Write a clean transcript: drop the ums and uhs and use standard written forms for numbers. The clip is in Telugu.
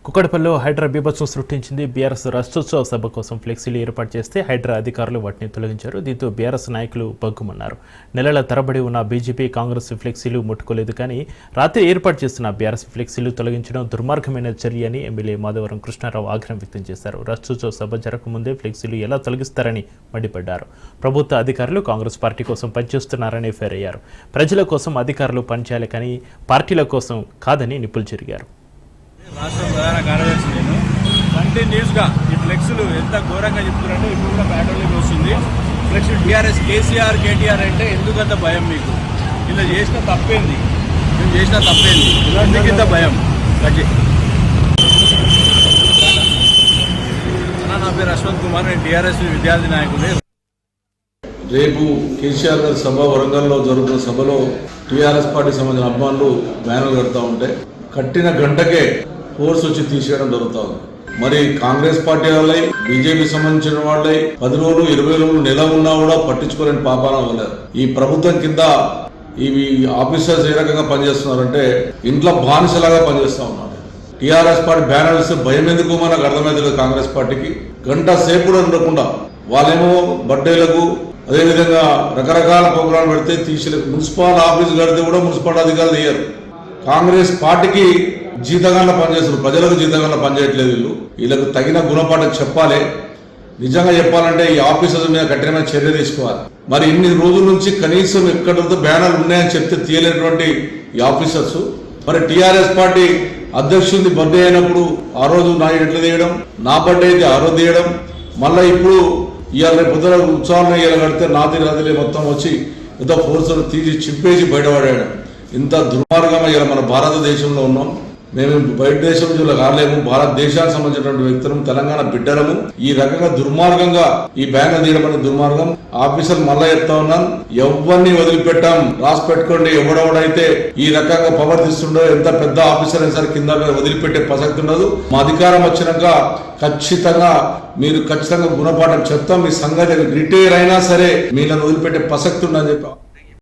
కుక్కడపల్లిలో హైడ్రా బీభత్సం సృష్టించింది. బీఆర్ఎస్ రాష్ట్రోత్సవ సభ కోసం ఫ్లెక్సీలు ఏర్పాటు చేస్తే హైడ్రా అధికారులు వాటిని తొలగించారు. దీంతో బీఆర్ఎస్ నాయకులు బగ్గుమన్నారు. నెలల తరబడి ఉన్న బీజేపీ కాంగ్రెస్ ఫ్లెక్సీలు ముట్టుకోలేదు, కానీ రాత్రి ఏర్పాటు చేస్తున్న బీఆర్ఎస్ ఫ్లెక్సీలు తొలగించడం దుర్మార్గమైన చర్య అని ఎమ్మెల్యే మాధవరం కృష్ణారావు ఆగ్రహం వ్యక్తం చేశారు. రాష్ట్రోత్సవ సభ జరగకముందే ఫ్లెక్సీలు ఎలా తొలగిస్తారని మండిపడ్డారు. ప్రభుత్వ అధికారులు కాంగ్రెస్ పార్టీ కోసం పనిచేస్తున్నారని ఫైర్ అయ్యారు. ప్రజల కోసం అధికారులు పనిచేయాలి, కానీ పార్టీల కోసం కాదని నిప్పులు చెరిగారు. రాష్ట్ర ప్రధాన కార్యదర్శి నేను కంటిన్యూస్గా ఈ ఫ్లెక్స్లు ఎంత ఘోరంగా చెప్తున్నారంటే ఇప్పుడు కూడా ప్యాట్రోలింగ్ వస్తుంది. ఫ్లెక్స్ టీఆర్ఎస్ కేసీఆర్ కేటీఆర్ అంటే ఎందుకంత భయం మీకు? ఇలా చేసిన తప్పేంది? మేము చేసిన తప్పేంది? ఎందుకింత భయం? నా పేరు అశ్వంత్ కుమార్, నేను టీఆర్ఎస్ విద్యార్థి నాయకుడే. రేపు కేసీఆర్ గారి సభ వరంగల్లో జరుగుతున్న సభలో టీఆర్ఎస్ పార్టీ సంబంధించిన అభిమానులు బ్యానర్లు కడతా ఉంటే కట్టిన గంటకే ఫోర్స్ వచ్చి తీసేయడం జరుగుతుంది. మరి కాంగ్రెస్ పార్టీ వాళ్ళై బీజేపీ సంబంధించిన వాళ్ళై 10 రోజులు 20 రోజులు నెల ఉన్నా కూడా పట్టించుకోలేని పాపాన అవ్వలేదు. ఈ ప్రభుత్వం కింద ఇవి ఆఫీసర్స్ ఏ రకంగా పనిచేస్తున్నారంటే ఇంట్లో బానిసలాగా పనిచేస్తూ ఉన్నారు. టీఆర్ఎస్ పార్టీ బ్యానర్స్ భయం ఎందుకు మనకు అర్థమైతే కాంగ్రెస్ పార్టీకి గంట సేపు కూడా ఉండకుండా వాళ్ళేమో బర్త్డేలకు అదేవిధంగా రకరకాల ప్రోగ్రాంలు పెడితే తీసి మున్సిపల్ ఆఫీస్ కడితే కూడా మున్సిపల్ అధికారులు తీయరు. కాంగ్రెస్ పార్టీకి జీతగాళ్ళ పనిచేస్తారు, ప్రజలకు జీతగాళ్ళ పనిచేయట్లేదు. వీళ్ళకు తగిన గుణపాఠం చెప్పాలి. నిజంగా చెప్పాలంటే ఈ ఆఫీసర్స్ మీద కఠినమైన చర్య తీసుకోవాలి. మరి ఇన్ని రోజుల నుంచి కనీసం ఎక్కడితో బ్యానర్లు ఉన్నాయని చెప్తే తీయలేనటువంటి ఈ ఆఫీసర్స్ మరి టీఆర్ఎస్ పార్టీ అధ్యక్షుడి బర్త్డే అయినప్పుడు ఆ రోజు నా ఎట్లా తీయడం, నా బర్త్డే అయితే ఆ రోజు తీయడం, మళ్ళీ ఇప్పుడు ఇవాళ రేపు పొద్దున ఉత్సవాలను ఇవాళ కడితే నాది నదిలే మొత్తం వచ్చి ఎంతో ఫోర్స్ తీసి చింపేసి బయటపడాడు. ఇంత దుర్మార్గంగా ఇలా మన భారతదేశంలో ఉన్నాం. మేము బయట దేశం నుంచి కాలేము, భారతదేశానికి సంబంధించినటువంటి వ్యక్తులను, తెలంగాణ బిడ్డలము. ఈ రకంగా దుర్మార్గంగా ఈ బ్యానర్ తీయడం అనేది దుర్మార్గం. ఆఫీసర్ మళ్ళా చెప్తా ఉన్నాను, ఎవరిని వదిలిపెట్టాం, రాసి పెట్టుకోండి. ఎవడెవడైతే ఈ రకంగా ప్రవర్తిస్తుండో ఎంత పెద్ద ఆఫీసర్ అయినా సరే కింద వదిలిపెట్టే ప్రసక్తి ఉండదు. మా అధికారం వచ్చినాక ఖచ్చితంగా మీరు గుణపాఠం చెప్తాం. మీ సంగతి రిటైర్ అయినా సరే మీలను వదిలిపెట్టే ప్రసక్తి ఉండదని చెప్పి